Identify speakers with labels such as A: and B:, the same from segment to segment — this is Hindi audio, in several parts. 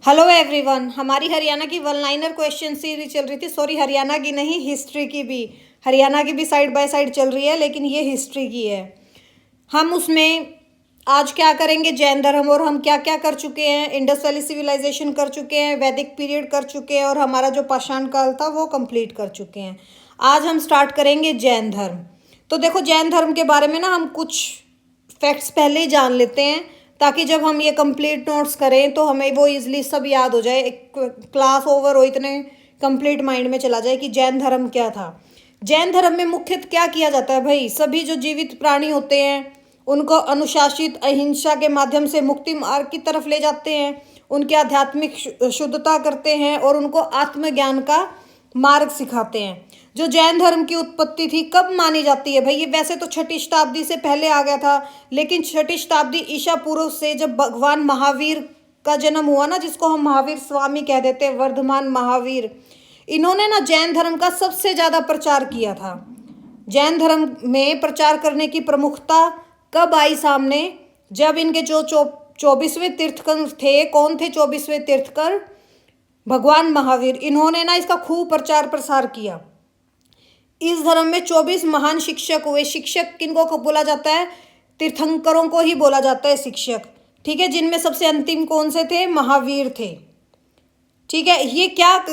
A: Hello everyone. हमारी हरियाणा की वन लाइनर क्वेश्चन सीरीज चल रही थी। सॉरी, हरियाणा की नहीं, हिस्ट्री की भी। हरियाणा की भी साइड बाय साइड चल रही है, लेकिन ये हिस्ट्री की है। हम उसमें आज क्या करेंगे, जैन धर्म, और हम क्या क्या कर चुके हैं। इंडस वैली सिविलाइजेशन कर चुके हैं, वैदिक पीरियड कर चुके हैं, और हमारा जो पाषाण काल था वो कंप्लीट कर चुके हैं। आज हम स्टार्ट करेंगे जैन धर्म। तो देखो, जैन धर्म के बारे में ना हम कुछ फैक्ट्स पहले ही जान लेते हैं, ताकि जब हम ये कंप्लीट नोट्स करें तो हमें वो इजली सब याद हो जाए। एक क्लास ओवर हो, इतने कंप्लीट माइंड में चला जाए कि जैन धर्म क्या था। जैन धर्म में मुख्यतः क्या किया जाता है भाई, सभी जो जीवित प्राणी होते हैं उनको अनुशासित अहिंसा के माध्यम से मुक्ति मार्ग की तरफ ले जाते हैं। उनकी आध्यात्मिक शुद्धता करते हैं और उनको आत्मज्ञान का मार्ग सिखाते हैं। जो जैन धर्म की उत्पत्ति थी कब मानी जाती है भाई, ये वैसे तो 6ठी शताब्दी से पहले आ गया था, लेकिन 6ठी शताब्दी ईसा पूर्व से जब भगवान महावीर का जन्म हुआ ना, जिसको हम महावीर स्वामी कह देते हैं, वर्धमान महावीर, इन्होंने ना जैन धर्म का सबसे ज़्यादा प्रचार किया था। जैन धर्म में प्रचार करने की प्रमुखता कब आई सामने, जब इनके जो 24वें तीर्थकर थे, कौन थे 24वें तीर्थकर, भगवान महावीर, इन्होंने ना इसका खूब प्रचार प्रसार किया। इस धर्म में 24 महान शिक्षक हुए। शिक्षक किनको को बोला जाता है, तीर्थंकरों को ही बोला जाता है शिक्षक, ठीक है, जिनमें सबसे अंतिम कौन से थे, महावीर थे। ठीक है, ये क्या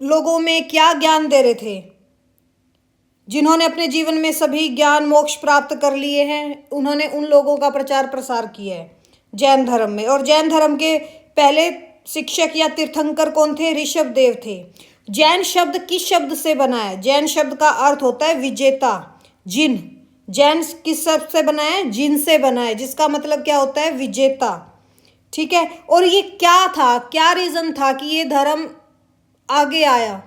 A: लोगों में क्या ज्ञान दे रहे थे, जिन्होंने अपने जीवन में सभी ज्ञान मोक्ष प्राप्त कर लिए हैं, उन्होंने उन लोगों का प्रचार प्रसार किया है जैन धर्म में। और जैन धर्म के पहले शिक्षक या तीर्थंकर कौन थे, ऋषभ देव थे। जैन शब्द किस शब्द से बना है, जैन शब्द का अर्थ होता है विजेता, जिन। जैन किस शब्द से बना है, जिन से बना है, जिसका मतलब क्या होता है, विजेता। ठीक है, और ये क्या था, क्या रीजन था कि ये धर्म आगे आया,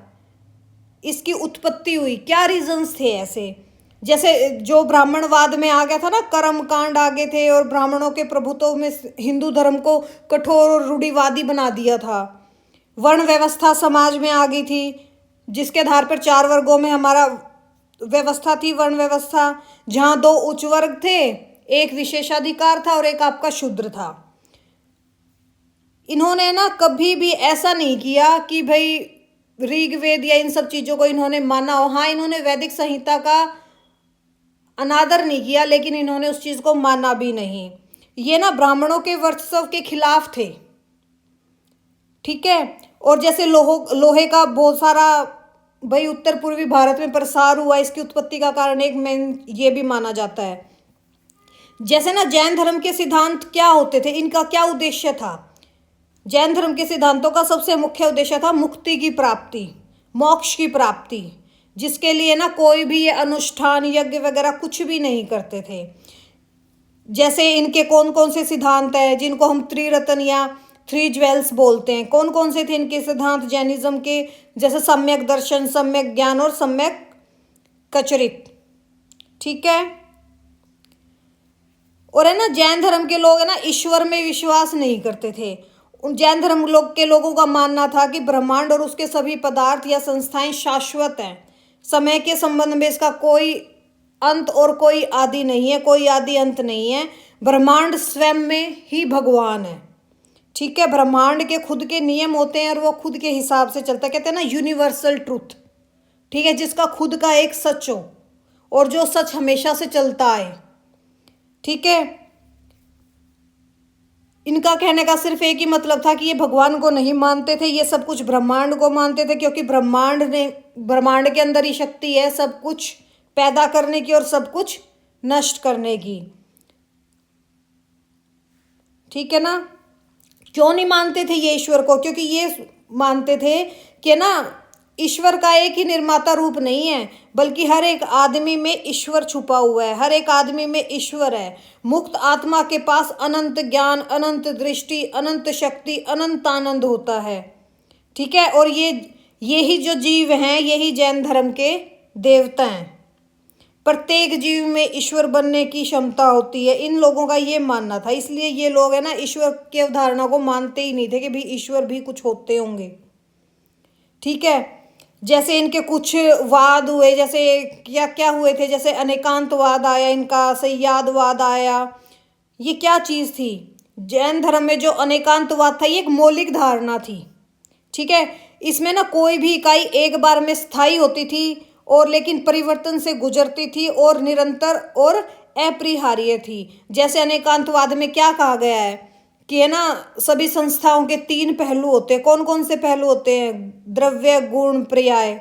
A: इसकी उत्पत्ति हुई, क्या रीजंस थे ऐसे। जैसे जो ब्राह्मणवाद में आ गया था ना, कर्म कांड आगे थे, और ब्राह्मणों के प्रभुत्व में हिंदू धर्म को कठोर और रूढ़िवादी बना दिया था। वर्ण व्यवस्था समाज में आ गई थी, जिसके आधार पर 4 वर्गों में हमारा व्यवस्था थी, वर्ण व्यवस्था, जहाँ 2 उच्च वर्ग थे, एक विशेषाधिकार था और एक आपका शूद्र था। इन्होंने ना कभी भी ऐसा नहीं किया कि भाई ऋग्वेद या इन सब चीज़ों को इन्होंने माना हो। हाँ, इन्होंने वैदिक संहिता का अनादर नहीं किया, लेकिन इन्होंने उस चीज़ को माना भी नहीं। ये ना ब्राह्मणों के वर्चस्व के खिलाफ थे, ठीक है। और जैसे लोहे का बहुत सारा भाई उत्तर पूर्वी भारत में प्रसार हुआ, इसकी उत्पत्ति का कारण एक मेन ये भी माना जाता है। जैसे ना जैन धर्म के सिद्धांत क्या होते थे, इनका क्या उद्देश्य था। जैन धर्म के सिद्धांतों का सबसे मुख्य उद्देश्य था मुक्ति की प्राप्ति, मोक्ष की प्राप्ति, जिसके लिए ना कोई भी ये अनुष्ठान यज्ञ वगैरह कुछ भी नहीं करते थे। जैसे इनके कौन कौन से सिद्धांत है, जिनको हम त्रिरत्न या 3 ज्वेल्स बोलते हैं, कौन कौन से थे इनके सिद्धांत जैनिज्म के, जैसे सम्यक दर्शन, सम्यक ज्ञान और सम्यक कचरित, ठीक है। और है ना, जैन धर्म के लोग है ना ईश्वर में विश्वास नहीं करते थे। उन जैन धर्म के लोगों का मानना था कि ब्रह्मांड और उसके सभी पदार्थ या संस्थाएं शाश्वत हैं, समय के संबंध में इसका कोई अंत और कोई आदि नहीं है, कोई आदि अंत नहीं है। ब्रह्मांड स्वयं में ही भगवान है, ठीक है। ब्रह्मांड के खुद के नियम होते हैं और वो खुद के हिसाब से चलता है, कहते हैं ना यूनिवर्सल ट्रूथ, ठीक है, जिसका खुद का एक सच हो और जो सच हमेशा से चलता है, ठीक है। इनका कहने का सिर्फ एक ही मतलब था कि ये भगवान को नहीं मानते थे, ये सब कुछ ब्रह्मांड को मानते थे, क्योंकि ब्रह्मांड के अंदर ही शक्ति है सब कुछ पैदा करने की और सब कुछ नष्ट करने की, ठीक है ना। क्यों नहीं मानते थे ये ईश्वर को, क्योंकि ये मानते थे कि ना ईश्वर का एक ही निर्माता रूप नहीं है, बल्कि हर एक आदमी में ईश्वर छुपा हुआ है, हर एक आदमी में ईश्वर है। मुक्त आत्मा के पास अनंत ज्ञान, अनंत दृष्टि, अनंत शक्ति, अनंत आनंद होता है, ठीक है। और यही जो जीव हैं, यही जैन धर्म के देवता हैं। प्रत्येक जीव में ईश्वर बनने की क्षमता होती है, इन लोगों का ये मानना था। इसलिए ये लोग है ना ईश्वर की अवधारणा को मानते ही नहीं थे कि भी ईश्वर भी कुछ होते होंगे, ठीक है। जैसे इनके कुछ वाद हुए, जैसे क्या क्या हुए थे, जैसे अनेकांतवाद आया इनका, संयादवाद आया। ये क्या चीज़ थी, जैन धर्म में जो अनेकांतवाद था ये एक मौलिक धारणा थी, ठीक है। इसमें ना कोई भी इकाई एक बार में स्थायी होती थी और लेकिन परिवर्तन से गुजरती थी और निरंतर और अपरिहार्य थी। जैसे अनेकांतवाद में क्या कहा गया है कि है ना, सभी संस्थाओं के 3 पहलू होते हैं। कौन कौन से पहलू होते हैं? द्रव्य, गुण, पर्याय।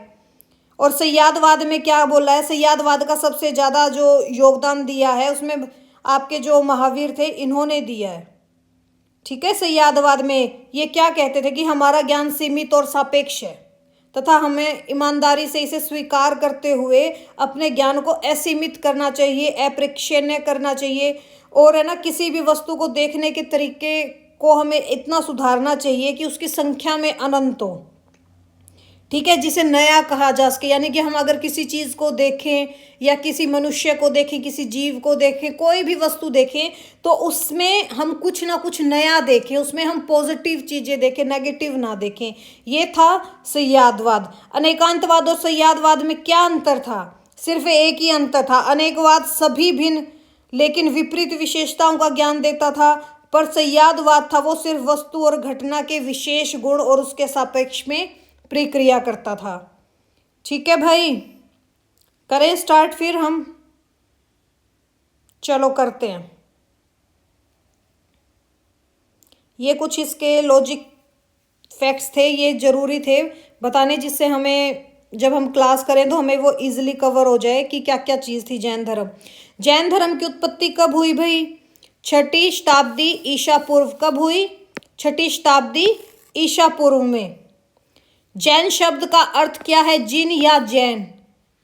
A: और सय्यादवाद में क्या बोला है? सय्यादवाद का सबसे ज़्यादा जो योगदान दिया है उसमें आपके जो महावीर थे इन्होंने दिया है, ठीक है। सय्यादवाद में ये क्या कहते थे कि हमारा ज्ञान सीमित और सापेक्ष है तथा हमें ईमानदारी से इसे स्वीकार करते हुए अपने ज्ञान को असीमित करना चाहिए, अपरिच्छेन्य करना चाहिए। और है ना, किसी भी वस्तु को देखने के तरीके को हमें इतना सुधारना चाहिए कि उसकी संख्या में अनंत हो, ठीक है, जिसे नया कहा जा सके। यानी कि हम अगर किसी चीज़ को देखें या किसी मनुष्य को देखें, किसी जीव को देखें, कोई भी वस्तु देखें तो उसमें हम कुछ ना कुछ नया देखें, उसमें हम पॉजिटिव चीज़ें देखें, नेगेटिव ना देखें। ये था सय्यादवाद। अनेकांतवाद और सय्यादवाद में क्या अंतर था? सिर्फ एक ही अंतर था। अनेकवाद सभी भिन्न लेकिन विपरीत विशेषताओं का ज्ञान देता था, पर सय्यादवाद था वो सिर्फ वस्तु और घटना के विशेष गुण और उसके सापेक्ष में प्रक्रिया करता था। ठीक है भाई, करें स्टार्ट फिर हम? चलो करते हैं। ये कुछ इसके लॉजिक फैक्ट्स थे, ये ज़रूरी थे बताने, जिससे हमें जब हम क्लास करें तो हमें वो इजीली कवर हो जाए कि क्या क्या चीज़ थी जैन धर्म। जैन धर्म की उत्पत्ति कब हुई भाई? 6ठी शताब्दी ईसा पूर्व। कब हुई? 6ठी शताब्दी ईसा पूर्व में। जैन शब्द का अर्थ क्या है? जिन या जैन,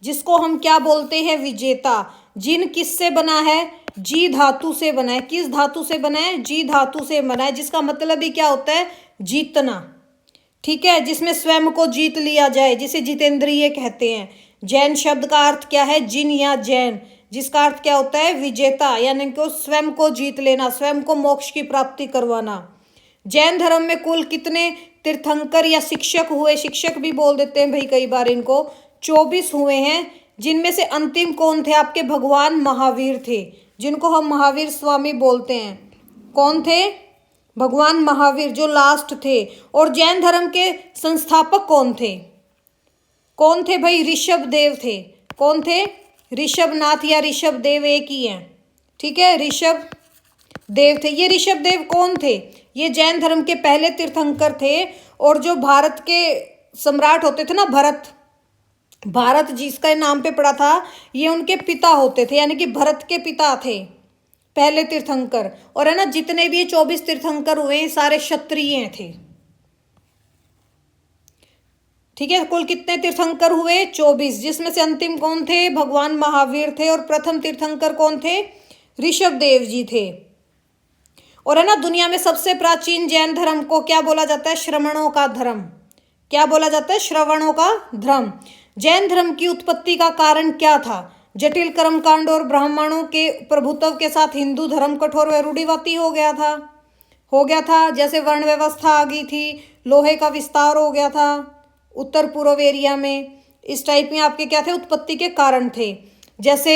A: जिसको हम क्या बोलते हैं? विजेता। जिन किससे बना है? जी धातु से बना है। किस धातु से बना है? जी धातु से बना है, जिसका मतलब ही क्या होता है? जीतना, ठीक है, जिसमें स्वयं को जीत लिया जाए, जिसे जितेंद्रिय कहते हैं। जैन शब्द का अर्थ क्या है? जिन या जैन, जिसका अर्थ क्या होता है? विजेता, यानी कि स्वयं को जीत लेना, स्वयं को मोक्ष की प्राप्ति करवाना। जैन धर्म में कुल कितने तीर्थंकर या शिक्षक हुए? शिक्षक भी बोल देते हैं भाई कई बार इनको। 24 हुए हैं, जिनमें से अंतिम कौन थे? आपके भगवान महावीर थे, जिनको हम महावीर स्वामी बोलते हैं। कौन थे? भगवान महावीर, जो लास्ट थे। और जैन धर्म के संस्थापक कौन थे? कौन थे भाई? ऋषभ देव थे। कौन थे? ऋषभनाथ या ऋषभ देव एक ही हैं, ठीक है, ऋषभ देव थे। ये ऋषभ देव कौन थे? ये जैन धर्म के पहले तीर्थंकर थे। और जो भारत के सम्राट होते थे ना, भारत जिसका नाम पे पड़ा था, ये उनके पिता होते थे, यानी कि भरत के पिता थे पहले तीर्थंकर। और है ना, जितने भी ये 24 तीर्थंकर हुए सारे क्षत्रिय थे, ठीक है। कुल कितने तीर्थंकर हुए? 24, जिसमें से अंतिम कौन थे? भगवान महावीर थे। और प्रथम तीर्थंकर कौन थे? ऋषभ देव जी थे। और है ना, दुनिया में सबसे प्राचीन जैन धर्म को क्या बोला जाता है? श्रवणों का धर्म। क्या बोला जाता है? श्रवणों का धर्म। जैन धर्म की उत्पत्ति का कारण क्या था? जटिल कर्मकांड और ब्राह्मणों के प्रभुत्व के साथ हिंदू धर्म कठोर व रूढ़िवादी हो गया था। जैसे वर्ण व्यवस्था आ गई थी, लोहे का विस्तार हो गया था उत्तर पूर्व एरिया में। इस टाइप में आपके क्या थे? उत्पत्ति के कारण थे। जैसे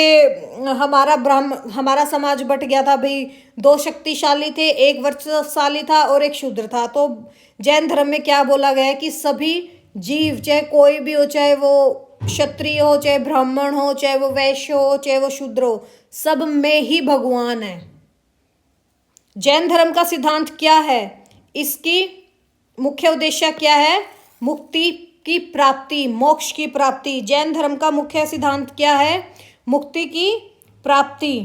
A: हमारा समाज बट गया था भाई, 2 शक्तिशाली थे, एक वर्चस्वशाली था और एक शूद्र था। तो जैन धर्म में क्या बोला गया है कि सभी जीव, चाहे कोई भी हो, चाहे वो क्षत्रिय हो, चाहे ब्राह्मण हो, चाहे वो वैश्य हो, चाहे वो शूद्र हो, सब में ही भगवान है। जैन धर्म का सिद्धांत क्या है? इसकी मुख्य उद्देश्य क्या है? मुक्ति की प्राप्ति, मोक्ष की प्राप्ति। जैन धर्म का मुख्य सिद्धांत क्या है? मुक्ति की प्राप्ति।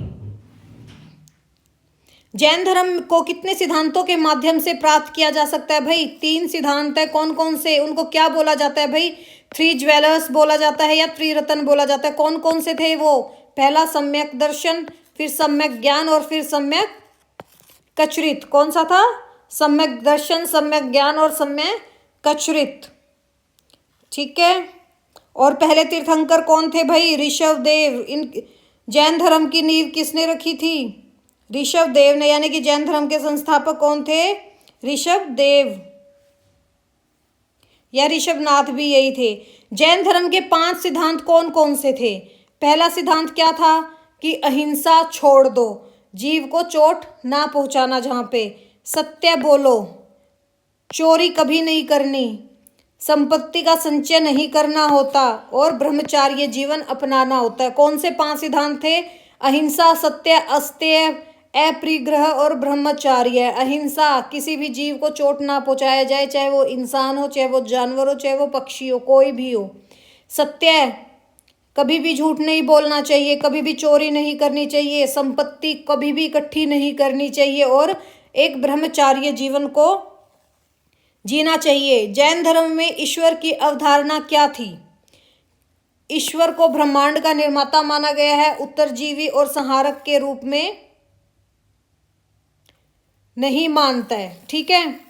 A: जैन धर्म को कितने सिद्धांतों के माध्यम से प्राप्त किया जा सकता है भाई? 3 सिद्धांत है। कौन कौन से? उनको क्या बोला जाता है भाई? 3 ज्वेलर्स बोला जाता है या त्रिरत्न बोला जाता है। कौन कौन से थे वो? पहला सम्यक दर्शन, फिर सम्यक ज्ञान और फिर सम्यक कचरित। कौन सा था? सम्यक दर्शन, सम्यक ज्ञान और सम्यक कचरित, ठीक है। और पहले तीर्थंकर कौन थे भाई? ऋषभ देव। इन जैन धर्म की नींव किसने रखी थी? ऋषभ देव ने, यानी कि जैन धर्म के संस्थापक कौन थे? ऋषभ देव या ऋषभनाथ भी यही थे। जैन धर्म के 5 सिद्धांत कौन कौन से थे? पहला सिद्धांत क्या था? कि अहिंसा छोड़ दो, जीव को चोट ना पहुंचाना जहाँ पे। सत्य बोलो, चोरी कभी नहीं करनी, संपत्ति का संचय नहीं करना होता और ब्रह्मचार्य जीवन अपनाना होता है। कौन से 5 सिद्धांत थे? अहिंसा, सत्य, अस्तेय, अपरिग्रह और ब्रह्मचार्य। अहिंसा, किसी भी जीव को चोट ना पहुंचाया जाए, चाहे वो इंसान हो, चाहे वो जानवर हो, चाहे वो पक्षी हो, कोई भी हो। सत्य, कभी भी झूठ नहीं बोलना चाहिए, कभी भी चोरी नहीं करनी चाहिए, संपत्ति कभी भी इकट्ठी नहीं करनी चाहिए और एक ब्रह्मचार्य जीवन को जीना चाहिए। जैन धर्म में ईश्वर की अवधारणा क्या थी? ईश्वर को ब्रह्मांड का निर्माता माना गया है, उत्तरजीवी और संहारक के रूप में नहीं मानता है। ठीक है,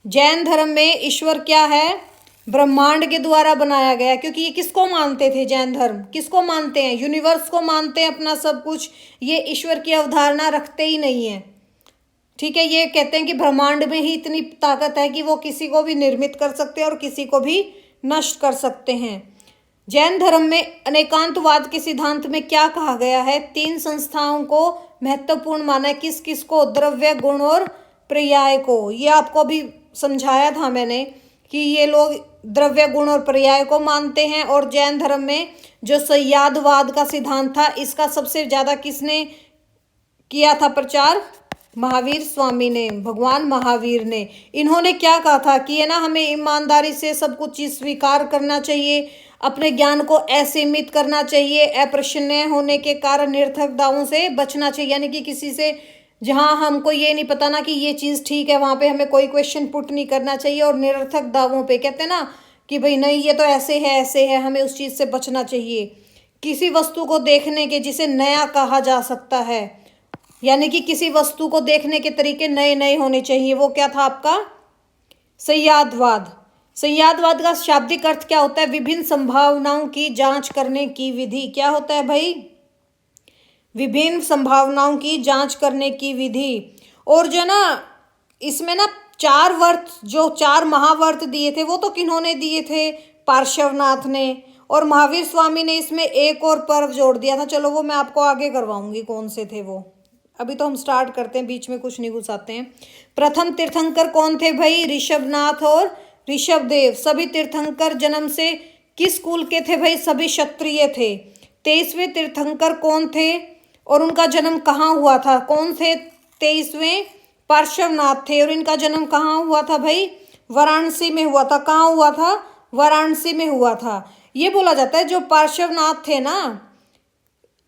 A: जैन धर्म में ईश्वर क्या है? ब्रह्मांड के द्वारा बनाया गया। क्योंकि ये किसको मानते थे? जैन धर्म किसको मानते हैं? यूनिवर्स को मानते हैं अपना सब कुछ। ये ईश्वर की अवधारणा रखते ही नहीं है। ठीक है, ये कहते हैं कि ब्रह्मांड में ही इतनी ताकत है कि वो किसी को भी निर्मित कर सकते हैं और किसी को भी नष्ट कर सकते हैं। जैन धर्म में अनेकांतवाद के सिद्धांत में क्या कहा गया है? 3 संस्थाओं को महत्वपूर्ण माना है। किस किस को? द्रव्य, गुण और पर्याय को। ये आपको भी समझाया था मैंने कि ये लोग द्रव्य, गुण और पर्याय को मानते हैं। और जैन धर्म में जो संयादवाद का सिद्धांत था, इसका सबसे ज़्यादा किसने किया था प्रचार? महावीर स्वामी ने, भगवान महावीर ने। इन्होंने क्या कहा था कि ये ना, हमें ईमानदारी से सब कुछ चीज़ स्वीकार करना चाहिए, अपने ज्ञान को असीमित करना चाहिए, अप्रश्ननीय होने के कारण निरर्थक दावों से बचना चाहिए। यानी कि किसी से जहाँ हमको ये नहीं पता ना कि ये चीज़ ठीक है, वहाँ पे हमें कोई क्वेश्चन पुट नहीं करना चाहिए। और निरर्थक दावों पे कहते हैं ना कि भाई नहीं ये तो ऐसे है, हमें उस चीज़ से बचना चाहिए। किसी वस्तु को देखने के जिसे नया कहा जा सकता है, यानी कि किसी वस्तु को देखने के तरीके नए नए होने चाहिए। वो क्या था आपका? संयादवाद। संयादवाद का शाब्दिक अर्थ क्या होता है? विभिन्न संभावनाओं की जांच करने की विधि। क्या होता है भाई? विभिन्न संभावनाओं की जांच करने की विधि। और जो ना इसमें ना 4 व्रत, जो 4 महाव्रत दिए थे, वो तो किन्होंने दिए थे? पार्श्वनाथ ने। और महावीर स्वामी ने इसमें एक और पर्व जोड़ दिया था। चलो वो मैं आपको आगे करवाऊंगी कौन से थे वो। अभी तो हम स्टार्ट करते हैं, बीच में कुछ नहीं घुसाते हैं। प्रथम तीर्थंकर कौन थे भाई? ऋषभनाथ और ऋषभदेव। सभी तीर्थंकर जन्म से किस कुल के थे भाई? सभी क्षत्रिय थे। 23वें तीर्थंकर कौन थे और उनका जन्म कहाँ हुआ था? कौन थे 23वें? पार्श्वनाथ थे। और इनका जन्म कहाँ हुआ था भाई? वाराणसी में हुआ था। कहाँ हुआ था? वाराणसी में हुआ था। ये बोला जाता है जो पार्श्वनाथ थे ना,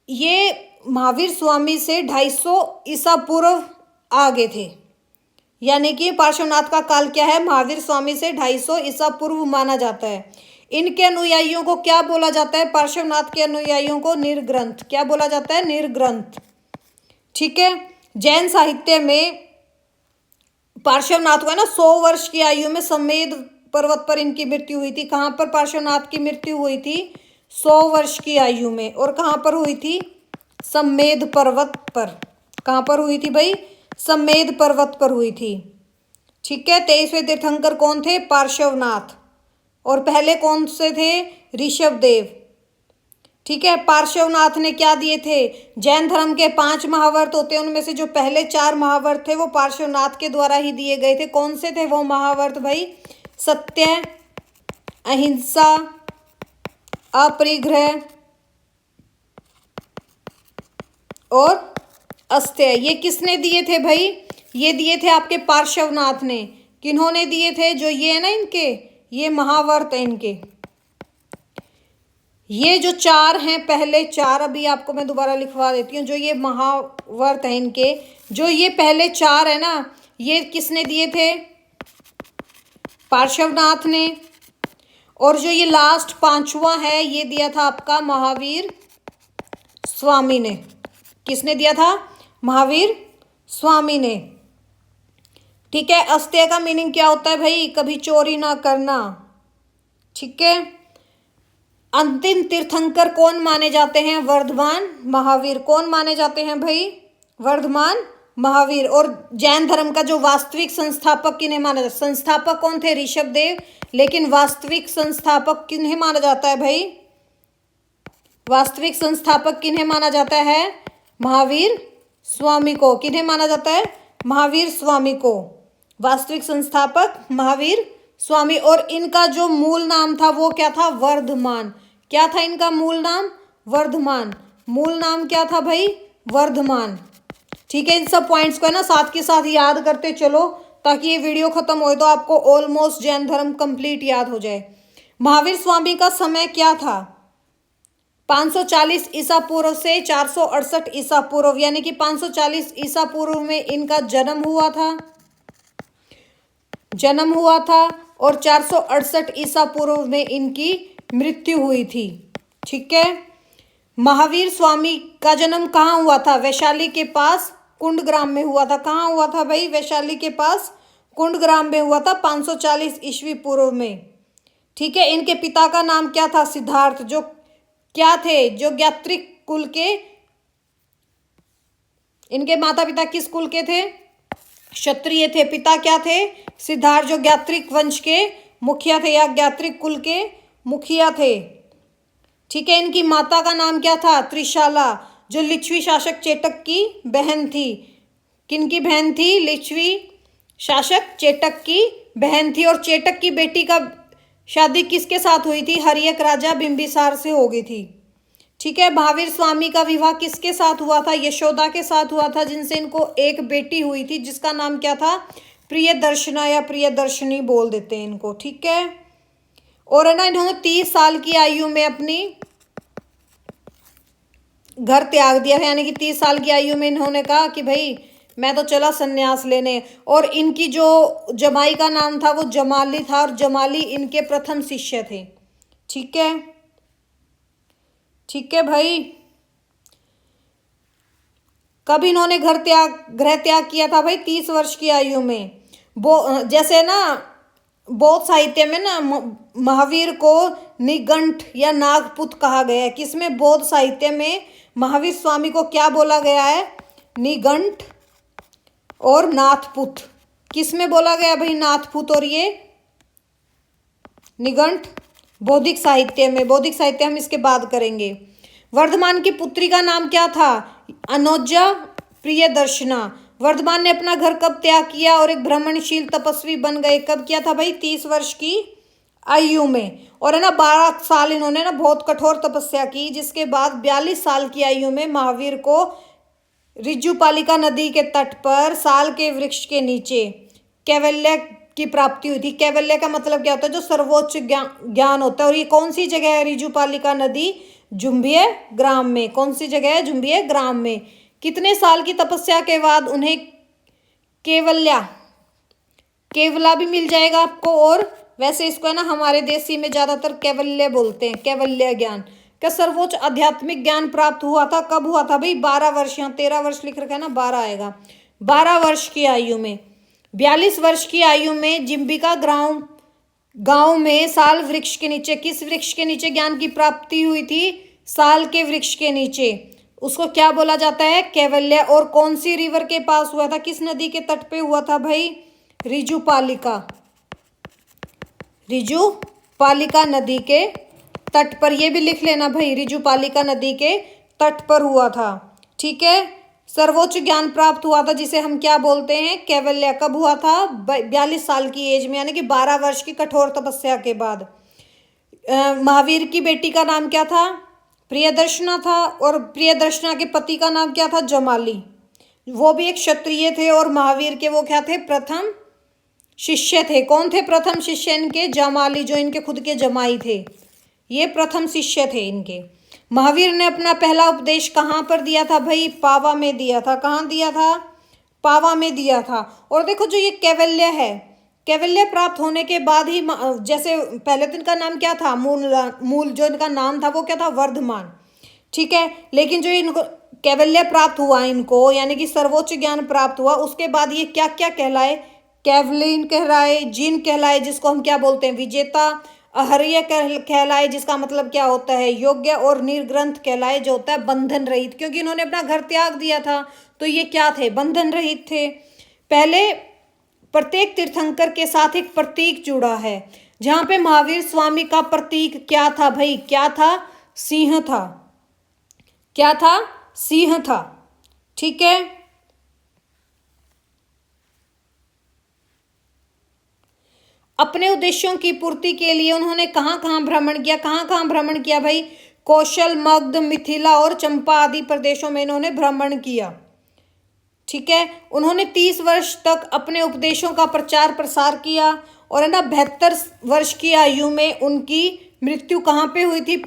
A: ये महावीर स्वामी से 250 ईसा पूर्व आगे थे। यानी कि पार्श्वनाथ का काल क्या है? महावीर स्वामी से 250 ईसा पूर्व माना जाता है। इनके अनुयायियों को क्या बोला जाता है? पार्श्वनाथ के अनुयायियों को निर्ग्रंथ। क्या बोला जाता है? निर्ग्रंथ। ठीक है, जैन साहित्य में पार्श्वनाथ को है ना 100 वर्ष की आयु में समेध पर्वत पर इनकी मृत्यु हुई थी। कहाँ पर पार्श्वनाथ की मृत्यु हुई थी? 100 वर्ष की आयु में। और कहाँ पर हुई थी? समेध पर्वत पर। कहाँ पर हुई थी भाई? समेध पर्वत पर हुई थी। ठीक है, 23वें तीर्थंकर कौन थे? पार्श्वनाथ। और पहले कौन से थे? ऋषभदेव। ठीक है, पार्श्वनाथ ने क्या दिए थे? जैन धर्म के 5 महाव्रत होते हैं, उनमें से जो पहले 4 महाव्रत थे वो पार्श्वनाथ के द्वारा ही दिए गए थे। कौन से थे वो महाव्रत भाई? सत्य, अहिंसा, अपरिग्रह और अस्तेय। ये किसने दिए थे भाई? ये दिए थे आपके पार्श्वनाथ ने। किन्होंने दिए थे? जो ये है ना इनके, ये महाव्रत है इनके। ये जो 4 हैं, पहले 4, अभी आपको मैं दोबारा लिखवा देती हूँ। जो ये महाव्रत है इनके, जो ये पहले 4 है ना, ये किसने दिए थे? पार्श्वनाथ ने। और जो ये लास्ट 5वां है, ये दिया था आपका महावीर स्वामी ने। किसने दिया था? महावीर स्वामी ने। ठीक है, अस्तेय का मीनिंग क्या होता है भाई? कभी चोरी ना करना। ठीक है, अंतिम तीर्थंकर कौन माने जाते हैं? वर्धमान महावीर। कौन माने जाते हैं भाई? वर्धमान महावीर। और जैन धर्म का जो वास्तविक संस्थापक किन्हें माना जाता है? संस्थापक कौन थे? ऋषभदेव। लेकिन वास्तविक संस्थापक किन्हें माना जाता है भाई? वास्तविक संस्थापक किन्हें माना जाता है? महावीर स्वामी को। किन्हें माना जाता है? महावीर स्वामी को, वास्तविक संस्थापक महावीर स्वामी। और इनका जो मूल नाम था वो क्या था? वर्धमान। क्या था इनका मूल नाम? वर्धमान। मूल नाम क्या था भाई? वर्धमान। ठीक है, इन सब पॉइंट्स को है ना साथ के साथ याद करते चलो, ताकि ये वीडियो खत्म हो तो आपको ऑलमोस्ट जैन धर्म कंप्लीट याद हो जाए। महावीर स्वामी का समय क्या था? 540 ईसा पूर्व से 468 ईसा पूर्व, यानी कि 540 ईसा पूर्व में इनका जन्म हुआ था और 468 ईसा पूर्व में इनकी मृत्यु हुई थी। ठीक है। महावीर स्वामी का जन्म कहाँ हुआ था? वैशाली के पास कुंडग्राम में हुआ था। कहाँ हुआ था भाई? वैशाली के पास कुंडग्राम में हुआ था 540 ईस्वी पूर्व में। ठीक है। इनके पिता का नाम क्या था? सिद्धार्थ। जो क्या थे? जो ज्ञात्रिक कुल के, इनके माता पिता किस कुल के थे? क्षत्रिय थे। पिता क्या थे? सिद्धार्थ, जो ज्ञात्रिक वंश के मुखिया थे या ज्ञात्रिक कुल के मुखिया थे। ठीक है। इनकी माता का नाम क्या था? त्रिशाला, जो लिच्छवी शासक चेटक की बहन थी। किनकी बहन थी? लिच्छवी शासक चेटक की बहन थी। और चेटक की बेटी का शादी किसके साथ हुई थी? हर्यक राजा बिंबिसार से हो गई थी। ठीक है। महावीर स्वामी का विवाह किसके साथ हुआ था? यशोदा के साथ हुआ था, जिनसे इनको एक बेटी हुई थी, जिसका नाम क्या था? प्रियदर्शना या प्रियदर्शनी बोल देते हैं इनको। ठीक है। और है ना, इन्होंने 30 साल की आयु में अपनी घर त्याग दिया था, यानी कि 30 साल की आयु में इन्होंने कहा कि भाई मैं तो चला संन्यास लेने। और इनकी जो जमाई का नाम था वो जमाली था, और जमाली इनके प्रथम शिष्य थे। ठीक है। ठीक है भाई। कब इन्होंने गृह त्याग किया था भाई? 30 वर्ष की आयु में। जैसे ना बौद्ध साहित्य में ना महावीर को निगंठ या नागपुत कहा गया है। किसमें? बौद्ध साहित्य में महावीर स्वामी को क्या बोला गया है? निगंठ और नाथपुत। किसमें बोला गया भाई? नाथपुत और ये निगंठ। बौद्धिक साहित्य में। बौद्धिक साहित्य हम इसके बाद करेंगे। वर्धमान की पुत्री का नाम क्या था? अनोजा प्रियदर्शना। वर्धमान ने अपना घर कब त्याग किया और एक ब्राह्मणशील तपस्वी बन गए? कब किया था भाई? 30 वर्ष की आयु में। और है ना 12 साल इन्होंने ना बहुत कठोर तपस्या की, जिसके बाद 42 साल की आयु में महावीर को ऋजुपालिका नदी के तट पर साल के वृक्ष के नीचे कैवल्य की प्राप्ति हुई थी। कैवल्य का मतलब क्या होता है? जो सर्वोच्च ज्ञान होता है। और ये कौन सी जगह है? ऋजुपालिका नदी जुम्बिय ग्राम में। कौन सी जगह है? जुम्बिय ग्राम में। कितने साल की तपस्या के बाद उन्हें केवला भी मिल जाएगा आपको। और वैसे इसको है ना हमारे देसी में ज्यादातर कैवल्य बोलते हैं, कैवल्य ज्ञान का सर्वोच्च आध्यात्मिक ज्ञान प्राप्त हुआ था। कब हुआ था भाई? 12 वर्ष। यहाँ 13 वर्ष लिख रखा है ना, 12 आएगा। 12 वर्ष की आयु में। 42 वर्ष की आयु में जिम्बिका गांव में साल वृक्ष के नीचे, किस वृक्ष के नीचे ज्ञान की प्राप्ति हुई थी? साल के वृक्ष के नीचे। उसको क्या बोला जाता है? कैवल्य। और कौन सी रिवर के पास हुआ था? किस नदी के तट पे हुआ था भाई? ऋजुपालिका नदी के तट पर। ये भी लिख लेना भाई, ऋजुपालिका नदी के तट पर हुआ था। ठीक है। सर्वोच्च ज्ञान प्राप्त हुआ था, जिसे हम क्या बोलते हैं? कैवल्य। कब हुआ था? 42 साल की एज में, यानी कि 12 वर्ष की कठोर तपस्या के बाद। महावीर की बेटी का नाम क्या था? प्रियदर्शना था। और प्रियदर्शना के पति का नाम क्या था? जमाली। वो भी एक क्षत्रिय थे। और महावीर के वो क्या थे? प्रथम शिष्य थे। कौन थे प्रथम शिष्य इनके? जमाली, जो इनके खुद के जमाई थे। ये प्रथम शिष्य थे इनके। महावीर ने अपना पहला उपदेश कहाँ पर दिया था भाई? पावा में दिया था। कहाँ दिया था? पावा में दिया था। और देखो जो ये कैवल्य है, कैवल्य प्राप्त होने के बाद ही, जैसे पहले तो इनका नाम क्या था? मूल जो इनका नाम था वो क्या था? वर्धमान। ठीक है। लेकिन जो इनको कैवल्य प्राप्त हुआ इनको, यानी कि सर्वोच्च ज्ञान प्राप्त हुआ, उसके बाद ये क्या क्या कहलाए? कैवलिन कहलाए, जिन कहलाए, जिसको हम क्या बोलते हैं? विजेता। अहर्य कहलाए, जिसका मतलब क्या होता है? योग्य। और निर्ग्रंथ कहलाए, जो होता है बंधन रहित। क्योंकि इन्होंने अपना घर त्याग दिया था, तो ये क्या थे? बंधन रहित थे। पहले प्रत्येक तीर्थंकर के साथ एक प्रतीक जुड़ा है, जहां पे महावीर स्वामी का प्रतीक क्या था भाई? क्या था? सिंह था। क्या था? सिंह था। ठीक है। अपने उद्देश्यों की पूर्ति के लिए उन्होंने कहाँ कहाँ भ्रमण किया, कहाँ कहाँ भ्रमण किया भाई? कौशल, मगध, मिथिला और चंपा आदि प्रदेशों में इन्होंने भ्रमण किया। ठीक है, उन्होंने 30 वर्ष तक अपने उपदेशों का प्रचार प्रसार किया और है ना 72 वर्ष की आयु में उनकी मृत्यु कहाँ पे हुई थी?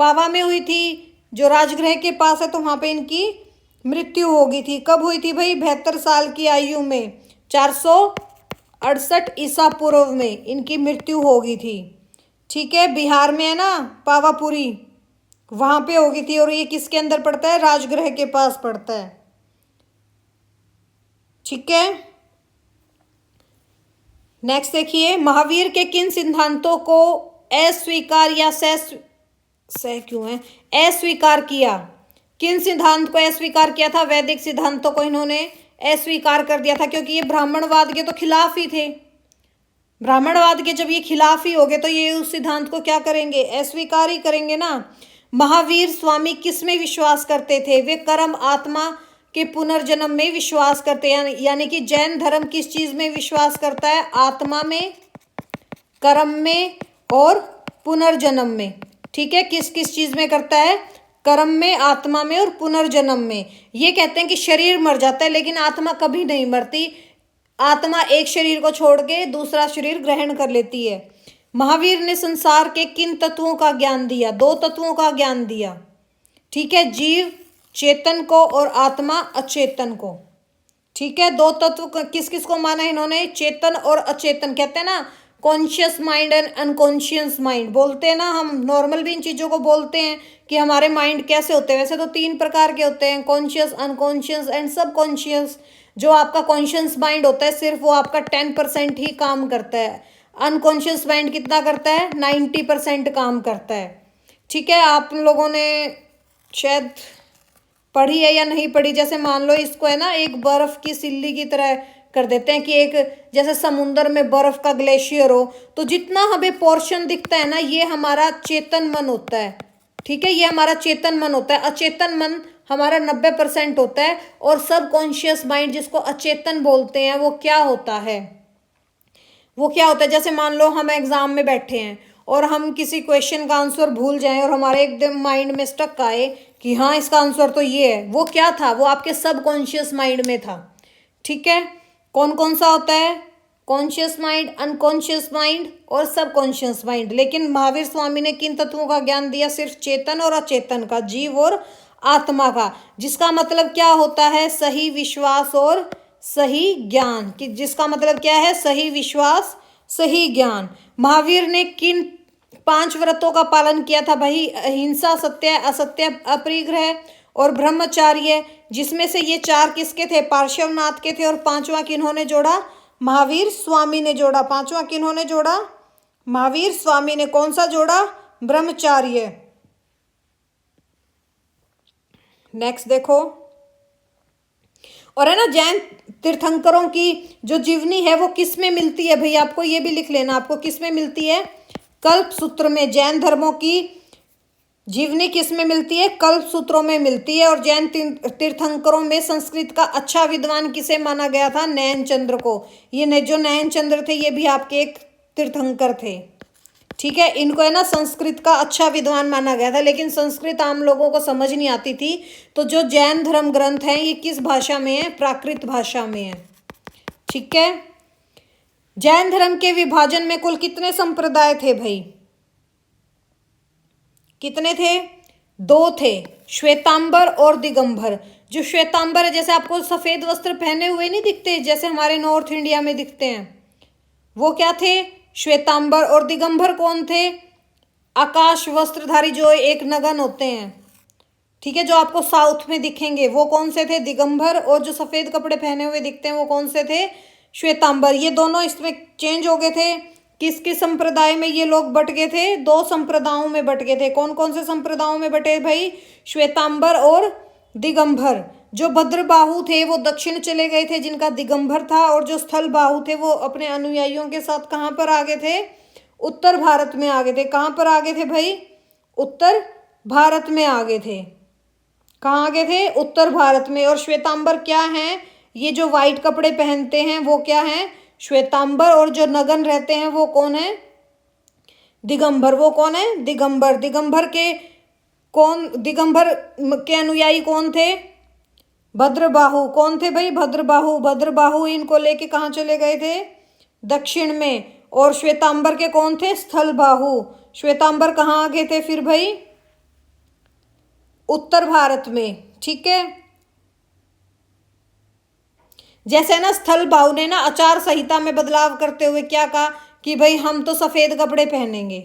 A: पावा में हुई थी, जो राजगृह के पास है, तो वहाँ पे इनकी मृत्यु हो गई थी। कब हुई थी भाई? 72 साल की आयु में, 468 ईसा पूर्व में इनकी मृत्यु हो गई थी। ठीक है, बिहार में है ना पावापुरी, वहाँ पे हो गई थी। और ये किसके अंदर पड़ता है? राजगृह के पास पड़ता है। ठीक है, नेक्स्ट देखिए, महावीर के किन सिद्धांतों को अस्वीकार या अस्वीकार किया? किन सिद्धांत को अस्वीकार किया था? वैदिक सिद्धांतों को इन्होंने अस्वीकार कर दिया था, क्योंकि ये ब्राह्मणवाद के तो खिलाफ ही थे। ब्राह्मणवाद के जब ये खिलाफ ही हो गए तो ये उस सिद्धांत को क्या करेंगे? अस्वीकार ही करेंगे ना। महावीर स्वामी किस में विश्वास करते थे? वे कर्म, आत्मा के पुनर्जन्म में विश्वास करते हैं। यानी कि जैन धर्म किस चीज में विश्वास करता है? आत्मा में, कर्म में और पुनर्जन्म में। ठीक है, किस किस चीज में करता है? कर्म में, आत्मा में और पुनर्जन्म में। ये कहते हैं कि शरीर मर जाता है लेकिन आत्मा कभी नहीं मरती। आत्मा एक शरीर को छोड़ के दूसरा शरीर ग्रहण कर लेती है। महावीर ने संसार के किन तत्वों का ज्ञान दिया? 2 तत्वों का ज्ञान दिया। ठीक है, जीव चेतन को और आत्मा अचेतन को। ठीक है, 2 तत्व किस किस को माना इन्होंने? चेतन और अचेतन। कहते हैं ना conscious mind and unconscious mind, बोलते हैं ना हम नॉर्मल भी इन चीज़ों को बोलते हैं कि हमारे माइंड कैसे होते हैं। वैसे तो 3 प्रकार के होते हैं, कॉन्शियस, अनकॉन्शियस एंड सबकॉन्शियस। जो आपका कॉन्शियस माइंड होता है सिर्फ वो आपका 10% ही काम करता है। अनकॉन्शियस माइंड कितना करता है? 90% काम करता है। ठीक है, आप लोगों ने शायद पढ़ी है या नहीं पढ़ी। जैसे मान लो इसको है ना एक बर्फ की सिल्ली की तरह कर देते हैं कि एक जैसे समुद्र में बर्फ का ग्लेशियर हो, तो जितना हमें पोर्शन दिखता है ना ये हमारा चेतन मन होता है। ठीक है, ये हमारा चेतन मन होता है। अचेतन मन हमारा 90% होता है। और सब कॉन्शियस माइंड जिसको अचेतन बोलते हैं वो क्या होता है? वो क्या होता है? जैसे मान लो हम एग्जाम में बैठे हैं और हम किसी क्वेश्चन का आंसर भूल जाएं और हमारे एकदम माइंड में स्टक आए कि हाँ इसका आंसर तो ये है। वो क्या था? वो आपके सब कॉन्शियस माइंड में था। ठीक है, कौन कौन सा होता है? कॉन्शियस माइंड, अनकॉन्शियस माइंड और सब कॉन्शियस माइंड। लेकिन महावीर स्वामी ने किन तत्वों का ज्ञान दिया? सिर्फ चेतन और अचेतन का, जीव और आत्मा का। जिसका मतलब क्या होता है? सही विश्वास और सही ज्ञान। कि जिसका मतलब क्या है? सही विश्वास, सही ज्ञान। महावीर ने किन 5 व्रतों का पालन किया था भाई? अहिंसा, सत्य, असत्य, अपरिग्रह और ब्रह्मचार्य। जिसमें से ये 4 किसके थे? पार्श्वनाथ के थे। और 5वां किन्होंने जोड़ा? महावीर स्वामी ने जोड़ा। 5वां किन्होंने जोड़ा? महावीर स्वामी ने। कौन सा जोड़ा? ब्रह्मचार्य। नेक्स्ट देखो, और है ना जैन तीर्थंकरों की जो जीवनी है वो किस में मिलती है भाई? आपको ये भी लिख लेना, आपको किस में मिलती है? कल्प सूत्र में। जैन धर्मों की जीवनी किस में मिलती है? कल्प सूत्रों में मिलती है। और जैन तीर्थंकरों में संस्कृत का अच्छा विद्वान किसे माना गया था? नयन चंद्र को। ये जो नयन चंद्र थे ये भी आपके एक तीर्थंकर थे। ठीक है, इनको है ना संस्कृत का अच्छा विद्वान माना गया था। लेकिन संस्कृत आम लोगों को समझ नहीं आती थी। तो जो जैन धर्म ग्रंथ हैं ये किस भाषा में है? प्राकृत भाषा में है। ठीक है, जैन धर्म के विभाजन में कुल कितने संप्रदाय थे भाई? कितने थे? 2 थे, श्वेतांबर और दिगंबर। जो श्वेतांबर है, जैसे आपको सफेद वस्त्र पहने हुए नहीं दिखते जैसे हमारे नॉर्थ इंडिया में दिखते हैं, वो क्या थे? श्वेतांबर। और दिगंबर कौन थे? आकाश वस्त्रधारी जो एक नगन होते हैं। ठीक है, जो आपको साउथ में दिखेंगे वो कौन से थे? दिगंबर। और जो सफेद कपड़े पहने हुए दिखते हैं वो कौन से थे? श्वेतांबर। ये दोनों इसमें चेंज हो गए थे। किस किस संप्रदाय में ये लोग बट गए थे? 2 संप्रदायों में बट गए थे। कौन कौन से संप्रदायों में बटे भाई? श्वेतांबर और दिगंबर। जो भद्रबाहु थे वो दक्षिण चले गए थे जिनका दिगंबर था। और जो स्थल बाहु थे वो अपने अनुयायियों के साथ कहाँ पर आ गए थे? उत्तर भारत में आ गए थे। कहाँ पर आ गए थे भाई? उत्तर भारत में आ गए थे। कहाँ आ गए थे? उत्तर भारत में। और श्वेतांबर क्या हैं? ये जो वाइट कपड़े पहनते हैं वो क्या हैं? श्वेतांबर। और जो नगन रहते हैं वो कौन है? दिगंबर। वो कौन है? दिगंबर। दिगंबर के अनुयायी कौन थे? भद्रबाहु। कौन थे भाई? भद्रबाहु। भद्रबाहु इनको लेके कहाँ चले गए थे? दक्षिण में। और श्वेतांबर के कौन थे? स्थलबाहु। श्वेतांबर कहाँ आ गए थे फिर भाई? उत्तर भारत में। ठीक है, जैसे ना स्थलबाहु ने ना आचार संहिता में बदलाव करते हुए क्या कहा कि भाई हम तो सफेद कपड़े पहनेंगे।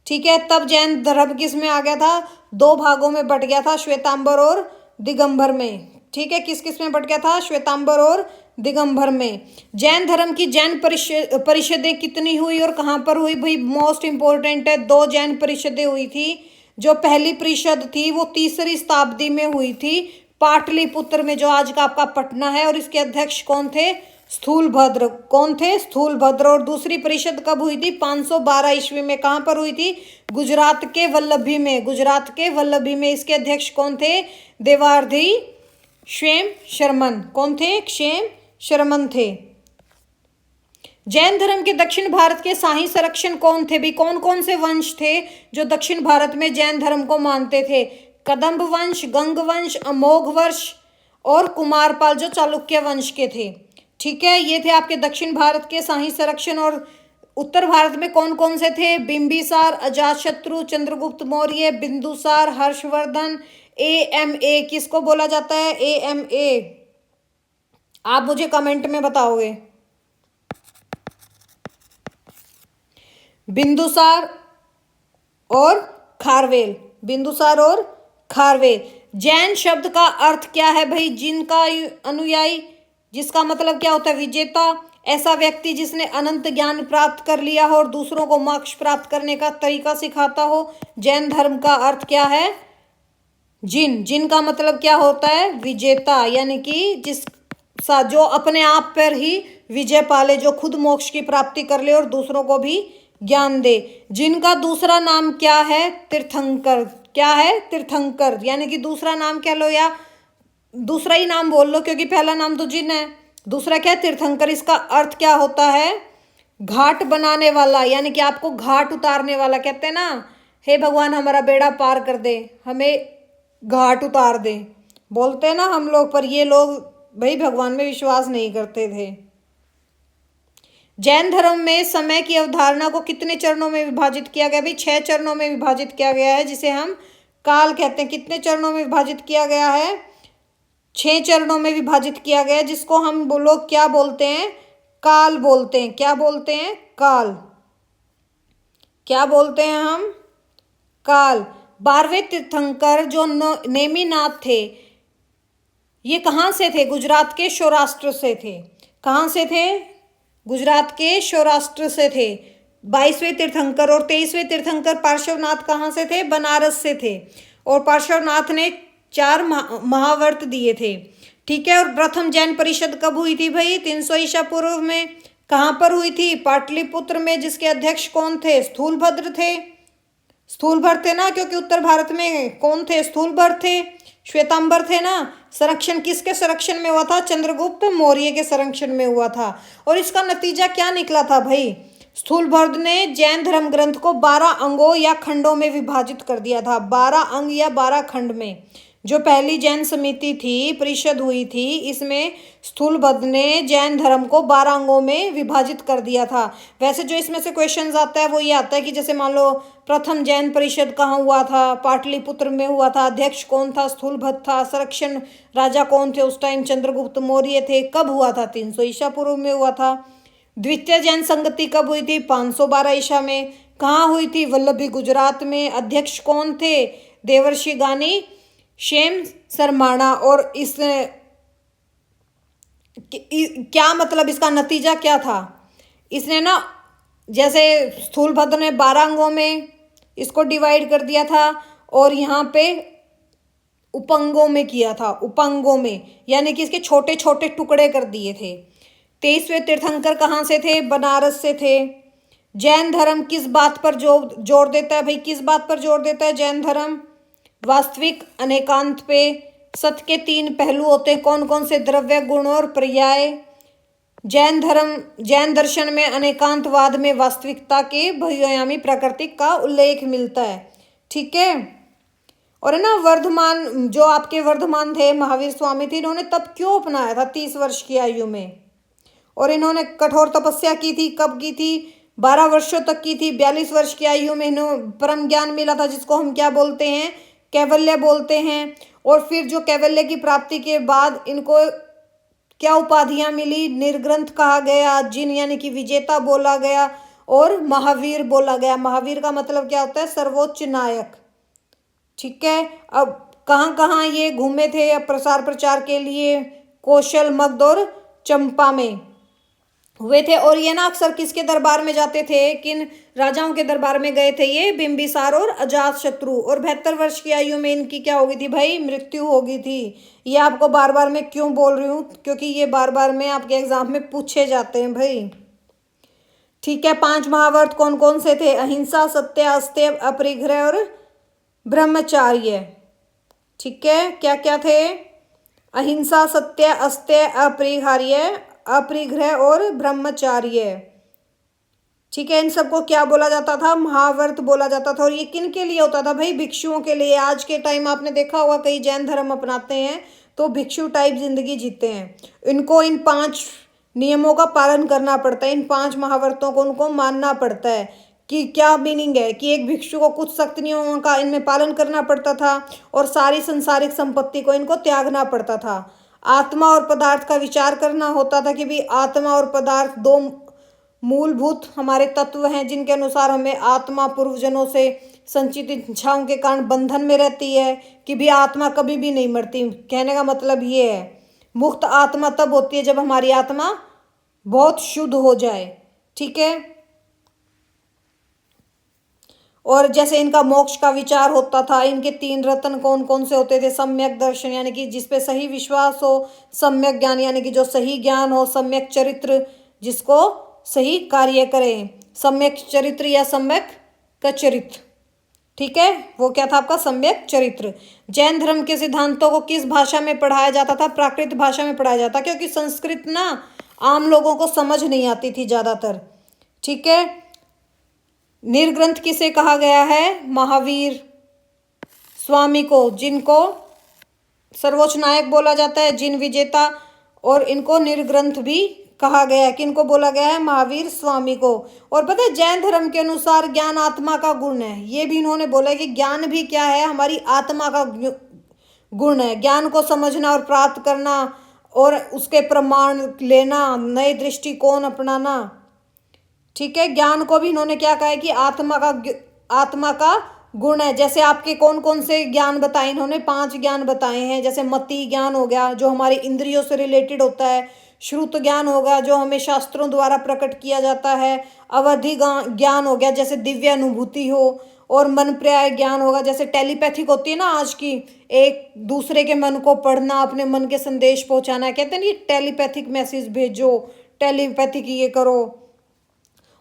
A: ठीक है, तब जैन धर्म किस में आ गया था? दो भागों में बट गया था, श्वेतांबर और दिगंबर में। ठीक है, किस किस में बट गया था? श्वेतांबर और दिगंबर में। जैन धर्म की जैन परिषदें कितनी हुई और कहाँ पर हुई भाई? मोस्ट इंपॉर्टेंट है, 2 जैन परिषदें हुई थी। जो पहली परिषद थी वो 3री शताब्दी में हुई थी, पाटलिपुत्र में, जो आज का आपका पटना है। और इसके अध्यक्ष कौन थे? स्थूलभद्र। कौन थे? स्थूलभद्र। और दूसरी परिषद कब हुई थी? 512 ईस्वी में। कहाँ पर हुई थी? गुजरात के वल्लभी में। गुजरात के वल्लभी में। इसके अध्यक्ष कौन थे? देवार्धी क्षेम शर्मन। कौन थे? क्षेम शर्मन थे। जैन धर्म के दक्षिण भारत के शाही संरक्षण कौन थे भी? कौन कौन से वंश थे जो दक्षिण भारत में जैन धर्म को मानते थे? कदम्ब वंश, गंग वंश, अमोघ वंश और कुमारपाल जो चालुक्य वंश के थे। ठीक है, ये थे आपके दक्षिण भारत के शाही संरक्षण। और उत्तर भारत में कौन कौन से थे? बिंबिसार, अजातशत्रु, चंद्रगुप्त मौर्य, बिंदुसार, हर्षवर्धन। AMA किसको बोला जाता है? AMA आप मुझे कमेंट में बताओगे। बिंदुसार और खारवेल। बिंदुसार और खारवेल। जैन शब्द का अर्थ क्या है भाई? जिनका अनुयायी, जिसका मतलब क्या होता है? विजेता। ऐसा व्यक्ति जिसने अनंत ज्ञान प्राप्त कर लिया हो और दूसरों को मोक्ष प्राप्त करने का तरीका सिखाता हो। जैन धर्म का अर्थ क्या है? जिन का मतलब क्या होता है? विजेता, यानी कि जो अपने आप पर ही विजय पाले, जो खुद मोक्ष की प्राप्ति कर ले और दूसरों को भी ज्ञान दे। जिनका दूसरा नाम क्या है? तीर्थंकर। क्या है? तीर्थंकर। यानी कि दूसरा नाम क्या लो, या दूसरा ही नाम बोल लो, क्योंकि पहला नाम तो जिन है, दूसरा क्या है? तीर्थंकर। इसका अर्थ क्या होता है? घाट बनाने वाला, यानी कि आपको घाट उतारने वाला। कहते हैं ना, हे भगवान हमारा बेड़ा पार कर दे, हमें घाट उतार दे, बोलते हैं ना हम लोग। पर ये लोग भाई भगवान में विश्वास नहीं करते थे। जैन धर्म में समय की अवधारणा को कितने चरणों में विभाजित किया गया? भाई 6 चरणों में विभाजित किया गया है, जिसे हम काल कहते हैं। कितने चरणों में विभाजित किया गया है? 6 चरणों में विभाजित किया गया है, जिसको हम लोग क्या बोलते हैं? काल बोलते हैं। क्या बोलते हैं? काल। क्या बोलते हैं हम? काल। 12वें तीर्थंकर जो नेमिनाथ थे, ये कहाँ से थे? गुजरात के सौराष्ट्र से थे। कहाँ से थे? गुजरात के सौराष्ट्र से थे। 22वें तीर्थंकर और 23वें तीर्थंकर पार्श्वनाथ कहाँ से थे? बनारस से थे। और पार्श्वनाथ ने 4 महाव्रत दिए थे। ठीक है, और प्रथम जैन परिषद कब हुई थी भाई? 300 ईसा पूर्व में। कहाँ पर हुई थी? पाटलिपुत्र में। जिसके अध्यक्ष कौन थे? स्थूलभद्र थे। स्थूलभद्र थे ना, क्योंकि उत्तर भारत में कौन थे? स्थूलभद्र थे। श्वेतांबर थे ना। संरक्षण किसके संरक्षण में हुआ था? चंद्रगुप्त मौर्य के संरक्षण में हुआ था। और इसका नतीजा क्या निकला था भाई? स्थूलभद्र ने जैन धर्म ग्रंथ को 12 अंगों या खंडों में विभाजित कर दिया था। 12 अंग या 12 खंड में। जो पहली जैन समिति थी, परिषद हुई थी, इसमें स्थूलभद्र ने जैन धर्म को 12 अंगों में विभाजित कर दिया था। वैसे जो इसमें से क्वेश्चंस आता है वो ये आता है कि जैसे मान लो प्रथम जैन परिषद कहाँ हुआ था? पाटलिपुत्र में हुआ था। अध्यक्ष कौन था? स्थूलभद्र था। संरक्षण राजा कौन थे उस टाइम? चंद्रगुप्त मौर्य थे। कब हुआ था? 300 ईसा पूर्व में हुआ था। द्वितीय जैन संगति कब हुई थी? 512 ईसा में। कहाँ हुई थी? वल्लभी, गुजरात में। अध्यक्ष कौन थे? देवर्षि गानी क्षेम शर्माणा। और इस क्या मतलब, इसका नतीजा क्या था? इसने ना, जैसे स्थूलभद्र ने 12 अंगों में इसको डिवाइड कर दिया था और यहाँ पे उपंगों में किया था। उपंगों में यानी कि इसके छोटे छोटे टुकड़े कर दिए थे। 23वें तीर्थंकर कहाँ से थे? बनारस से थे। जैन धर्म किस बात पर जोर देता है भाई? किस बात पर जोर देता है जैन धर्म? वास्तविक, अनेकांत पे। सत्य के 3 पहलू होते हैं। कौन कौन से? द्रव्य, गुण और पर्याय। जैन दर्शन में अनेकांतवाद में वास्तविकता के बहुआयामी प्रकृति का उल्लेख मिलता है। ठीक है। और है ना, वर्धमान, जो आपके वर्धमान थे महावीर स्वामी थे, इन्होंने तब क्यों अपनाया था 30 वर्ष की आयु में? और इन्होंने कठोर तपस्या की थी, कब की थी? 12 वर्षों तक की थी। 42 वर्ष की आयु में इन्हें परम ज्ञान मिला था, जिसको हम क्या बोलते हैं? कैवल्य बोलते हैं। और फिर जो कैवल्य की प्राप्ति के बाद इनको क्या उपाधियां मिली? निर्ग्रंथ कहा गया, जिन यानी कि विजेता बोला गया, और महावीर बोला गया। महावीर का मतलब क्या होता है? सर्वोच्च नायक। ठीक है। अब कहाँ कहाँ ये घूमे थे प्रसार प्रचार के लिए? कौशल, मगध और चंपा में हुए थे। और ये ना अक्सर किसके दरबार में जाते थे? किन राजाओं के दरबार में गए थे? ये बिंबिसार और अजात शत्रु। और 72 वर्ष की आयु में इनकी क्या हो गई थी भाई? मृत्यु हो गई थी। ये आपको बार बार मैं क्यों बोल रही हूँ? क्योंकि ये बार बार में आपके एग्जाम में पूछे जाते हैं भाई। ठीक है। 5 महाव्रत कौन कौन से थे? अहिंसा, सत्य, अस्तेय, अपरिग्रह और ब्रह्मचार्य। ठीक है। क्या क्या थे? अहिंसा, सत्य, अस्तेय, अपरिग्रह और ब्रह्मचार्य। ठीक है। इन सबको क्या बोला जाता था? महाव्रत बोला जाता था। और ये किन के लिए होता था भाई? भिक्षुओं के लिए। आज के टाइम आपने देखा होगा कई जैन धर्म अपनाते हैं तो भिक्षु टाइप जिंदगी जीते हैं। इनको इन 5 नियमों का पालन करना पड़ता है। इन 5 महाव्रतों को उनको मानना पड़ता है। कि क्या मीनिंग है? कि एक भिक्षु को कुछ सख्त नियमों का इनमें पालन करना पड़ता था और सारी संसारिक संपत्ति को इनको त्यागना पड़ता था। आत्मा और पदार्थ का विचार करना होता था कि भाई आत्मा और पदार्थ 2 मूलभूत हमारे तत्व हैं, जिनके अनुसार हमें आत्मा पूर्वजन्मों से संचित इच्छाओं के कारण बंधन में रहती है कि भी आत्मा कभी भी नहीं मरती। कहने का मतलब ये है, मुक्त आत्मा तब होती है जब हमारी आत्मा बहुत शुद्ध हो जाए। ठीक है। और जैसे इनका मोक्ष का विचार होता था। इनके 3 रत्न कौन कौन से होते थे? सम्यक दर्शन यानी कि जिसपे सही विश्वास हो, सम्यक ज्ञान यानी कि जो सही ज्ञान हो, सम्यक चरित्र जिसको सही कार्य करे, सम्यक चरित्र या सम्यक कचरित्र। ठीक है। वो क्या था आपका? सम्यक चरित्र। जैन धर्म के सिद्धांतों को किस भाषा में पढ़ाया जाता था? प्राकृत भाषा में पढ़ाया जाता, क्योंकि संस्कृत ना आम लोगों को समझ नहीं आती थी ज्यादातर। ठीक है। निर्ग्रंथ किसे कहा गया है? महावीर स्वामी को, जिनको सर्वोच्च नायक बोला जाता है, जिन विजेता। और इनको निर्ग्रंथ भी कहा गया है। किनको बोला गया है? महावीर स्वामी को। और पता है जैन धर्म के अनुसार ज्ञान आत्मा का गुण है। ये भी इन्होंने बोला है कि ज्ञान भी क्या है? हमारी आत्मा का गुण है। ज्ञान को समझना और प्राप्त करना और उसके प्रमाण लेना, नए दृष्टिकोण अपनाना। ठीक है। ज्ञान को भी इन्होंने क्या कहा है कि आत्मा का गुण है। जैसे आपके कौन कौन से ज्ञान बताए? इन्होंने 5 ज्ञान बताए हैं। जैसे मति ज्ञान हो गया, जो हमारी इंद्रियों से रिलेटेड होता है। श्रुत ज्ञान होगा, जो हमें शास्त्रों द्वारा प्रकट किया जाता है। अवधि ज्ञान हो गया, जैसे दिव्य अनुभूति हो। और मन पर्याय ज्ञान होगा, जैसे टेलीपैथिक होती है ना आज की, एक दूसरे के मन को पढ़ना, अपने मन के संदेश पहुंचाना। कहते हैं ना ये टेलीपैथिक मैसेज भेजो, टेलीपैथिक ये करो।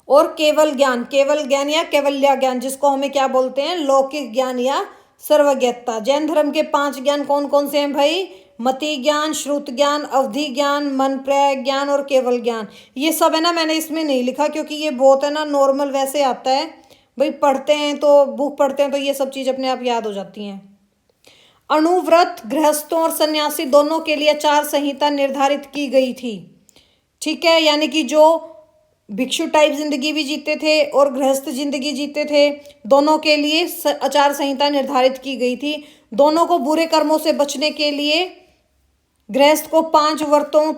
A: और केवल ज्ञान या कैवल्य ज्ञान, जिसको हमें क्या बोलते हैं? लौकिक ज्ञान या सर्वज्ञता। जैन धर्म के 5 ज्ञान कौन कौन से हैं भाई? मति ज्ञान, श्रुत ज्ञान, अवधि ज्ञान, मन पर्याय ज्ञान और केवल ज्ञान। ये सब है ना, मैंने इसमें नहीं लिखा क्योंकि ये बहुत है ना नॉर्मल वैसे आता है भाई। पढ़ते हैं तो बुक पढ़ते हैं तो ये सब चीज़ अपने आप याद हो जाती हैं। अणुव्रत गृहस्थों और सन्यासी दोनों के लिए आचार संहिता निर्धारित की गई थी। ठीक है। यानी कि जो भिक्षु टाइप जिंदगी भी जीते थे और गृहस्थ जिंदगी जीते थे, दोनों के लिए आचार संहिता निर्धारित की गई थी। दोनों को बुरे कर्मों से बचने के लिए गृहस्थ को 5 व्रतों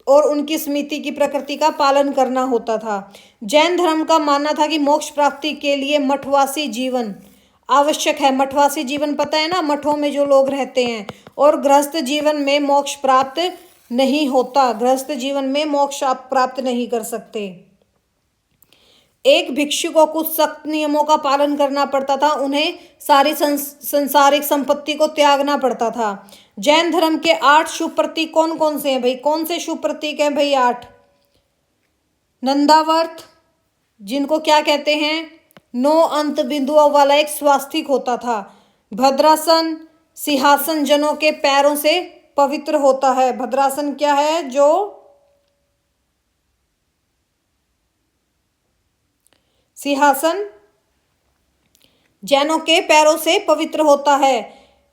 A: और उनकी समिति की प्रकृति का पालन करना होता था। जैन धर्म का मानना था कि मोक्ष प्राप्ति के लिए मठवासी जीवन आवश्यक है। मठवासी जीवन पता है ना, मठों में जो लोग रहते हैं। और गृहस्थ जीवन में मोक्ष प्राप्त नहीं होता। गृहस्थ जीवन में मोक्ष आप प्राप्त नहीं कर सकते। एक भिक्षु को कुछ सख्त नियमों का पालन करना पड़ता था। उन्हें सारी संसारिक संपत्ति को त्यागना पड़ता था। जैन धर्म के 8 शुभ प्रतीक कौन कौन से हैं भाई? कौन से शुभ प्रतीक हैं भाई? 8। नंदावर्त, जिनको क्या कहते हैं? 9 अंत बिंदुओं वाला एक स्वास्तिक होता था। भद्रासन, सिंहासन जनों के पैरों से पवित्र होता है। भद्रासन क्या है? जो सिंहासन जैनों के पैरों से पवित्र होता है।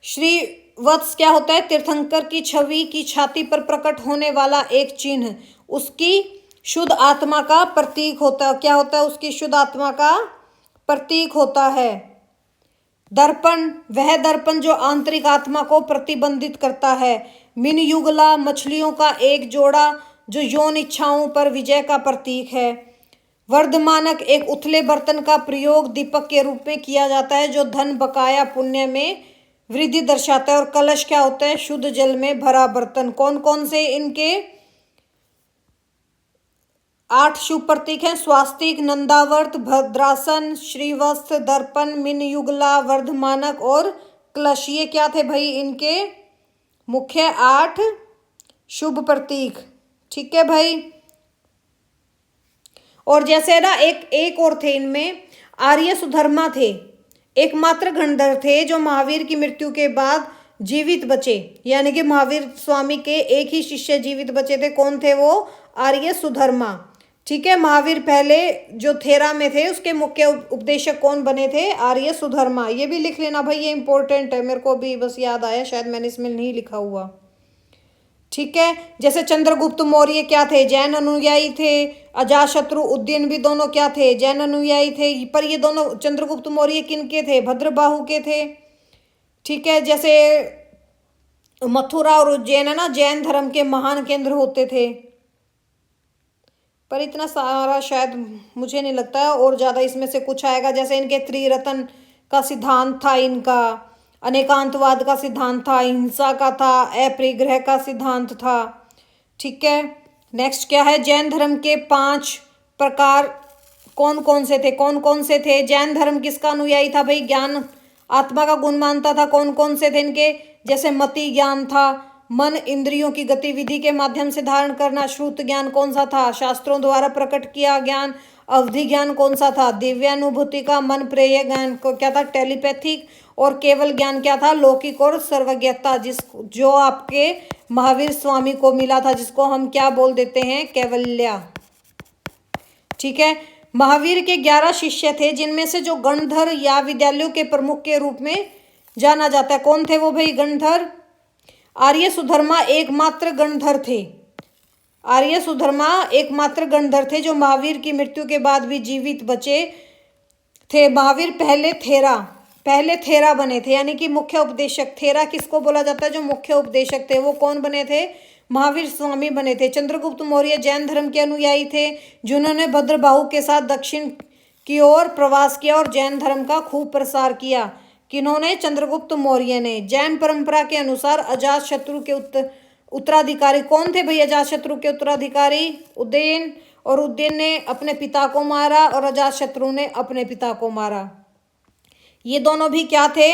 A: श्रीवत्स क्या होता है? तीर्थंकर की छवि की छाती पर प्रकट होने वाला एक चिन्ह, उसकी शुद्ध आत्मा का प्रतीक होता है। क्या होता है? उसकी शुद्ध आत्मा का प्रतीक होता है। दर्पण, वह दर्पण जो आंतरिक आत्मा को प्रतिबंधित करता है। मिनयुगला, मछलियों का एक जोड़ा जो यौन इच्छाओं पर विजय का प्रतीक है। वर्धमानक, एक उथले बर्तन का प्रयोग दीपक के रूप में किया जाता है जो धन, बकाया, पुण्य में वृद्धि दर्शाता है। और कलश क्या होता है? शुद्ध जल में भरा बर्तन। कौन कौन से इनके 8 शुभ प्रतीक हैं? स्वास्तिक, नंदावर्त, भद्रासन, श्रीवत्स, दर्पण, मिनयुगला, वर्धमानक और कलश। ये क्या थे भाई? इनके मुख्य 8 शुभ प्रतीक। ठीक है भाई। और जैसे ना एक और थे इनमें, आर्य सुधर्मा थे, एकमात्र गणधर थे जो महावीर की मृत्यु के बाद जीवित बचे। यानी कि महावीर स्वामी के एक ही शिष्य जीवित बचे थे। कौन थे वो? आर्य सुधर्मा। ठीक है। महावीर पहले जो थेरा में थे उसके मुख्य उपदेशक कौन बने थे? आर्य सुधर्मा। ये भी लिख लेना भाई, ये इंपॉर्टेंट है, मेरे को भी बस याद आया, शायद मैंने इसमें नहीं लिखा हुआ। ठीक है। जैसे चंद्रगुप्त मौर्य क्या थे? जैन अनुयायी थे। अजातशत्रु, उदयन भी दोनों क्या थे? जैन अनुयायी थे। पर ये दोनों चंद्रगुप्त मौर्य किनके थे? भद्रबाहु के थे। ठीक है। जैसे मथुरा और उज्जैन है ना, जैन धर्म के महान केंद्र होते थे। पर इतना सारा शायद मुझे नहीं लगता है, और ज़्यादा इसमें से कुछ आएगा। जैसे इनके त्रिरत्न का सिद्धांत था, इनका अनेकांतवाद का सिद्धांत था, हिंसा का था, अपरिग्रह का सिद्धांत था। ठीक है। नेक्स्ट क्या है? जैन धर्म के 5 प्रकार कौन कौन से थे? कौन कौन से थे? जैन धर्म किसका अनुयायी था भाई? ज्ञान आत्मा का गुण मानता था। कौन कौन से थे इनके? जैसे मति ज्ञान था, मन इंद्रियों की गतिविधि के माध्यम से धारण करना। श्रुत ज्ञान कौन सा था? शास्त्रों द्वारा प्रकट किया ज्ञान। अवधि ज्ञान कौन सा था? दिव्यानुभूति का। मन प्रेय ज्ञान को क्या था? टेलीपैथिक। और केवल ज्ञान क्या था? लौकिक और सर्वज्ञता, जो आपके महावीर स्वामी को मिला था, जिसको हम क्या बोल देते हैं? कैवल्या। ठीक है। महावीर के 11 शिष्य थे, जिनमें से जो गणधर या विद्यालयों के प्रमुख के रूप में जाना जाता है। कौन थे वो भाई? गणधर। आर्य सुधर्मा एकमात्र गणधर थे। आर्य सुधर्मा एकमात्र गणधर थे जो महावीर की मृत्यु के बाद भी जीवित बचे थे। महावीर पहले थेरा बने थे, यानी कि मुख्य उपदेशक। थेरा किसको बोला जाता है? जो मुख्य उपदेशक थे। वो कौन बने थे? महावीर स्वामी बने थे। चंद्रगुप्त मौर्य जैन धर्म के अनुयायी थे, जिन्होंने भद्रबाहु के साथ दक्षिण की ओर प्रवास किया और जैन धर्म का खूब प्रसार किया। किन्होंने? चंद्रगुप्त मौर्य ने। जैन परंपरा के अनुसार अजातशत्रु के उत्तराधिकारी कौन थे भाई? अजातशत्रु के उत्तराधिकारी उदयन। और उदयन ने अपने पिता को मारा और अजातशत्रु ने अपने पिता को मारा। ये दोनों भी क्या थे?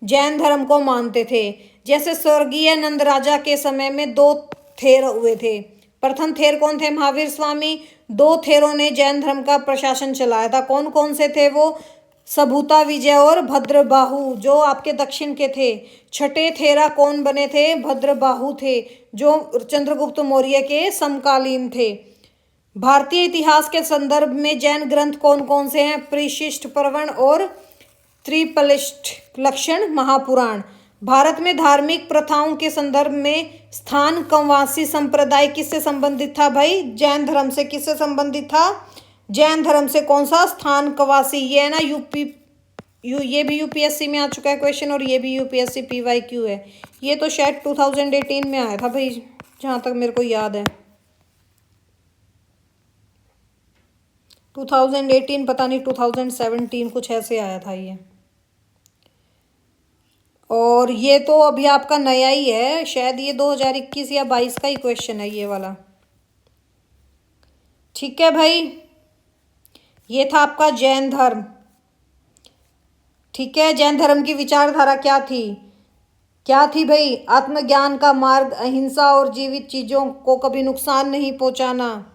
A: जैन धर्म को मानते थे। जैसे स्वर्गीय नंद राजा के समय में 2 थेर हुए थे। प्रथम थेर कौन थे? महावीर स्वामी। 2 थेरों ने जैन धर्म का प्रशासन चलाया था। कौन कौन से थे वो? सबूता विजय और भद्रबाहु, जो आपके दक्षिण के थे। छठे थेरा कौन बने थे? भद्रबाहु थे, जो चंद्रगुप्त मौर्य के समकालीन थे। भारतीय इतिहास के संदर्भ में जैन ग्रंथ कौन कौन से हैं? परिशिष्ट पर्वण और त्रिपलिष्ठ लक्षण महापुराण। भारत में धार्मिक प्रथाओं के संदर्भ में स्थान कंवासी संप्रदाय किससे संबंधित था भाई? जैन धर्म से। किससे संबंधित था? जैन धर्म से। कौन सा? स्थान कंवासी। ये है ना ये भी यूपीएससी में आ चुका है क्वेश्चन, और ये भी यूपीएससी PYQ है। ये तो शायद 2018 में आया था भाई, जहाँ तक मेरे को याद है। 2018 पता नहीं 2017 कुछ ऐसे आया था ये। और ये तो अभी आपका नया ही है, शायद ये 2021 या 22 का ही क्वेश्चन है ये वाला। ठीक है भाई। ये था आपका जैन धर्म। ठीक है। जैन धर्म की विचारधारा क्या थी? क्या थी भाई? आत्मज्ञान का मार्ग, अहिंसा और जीवित चीज़ों को कभी नुकसान नहीं पहुंचाना।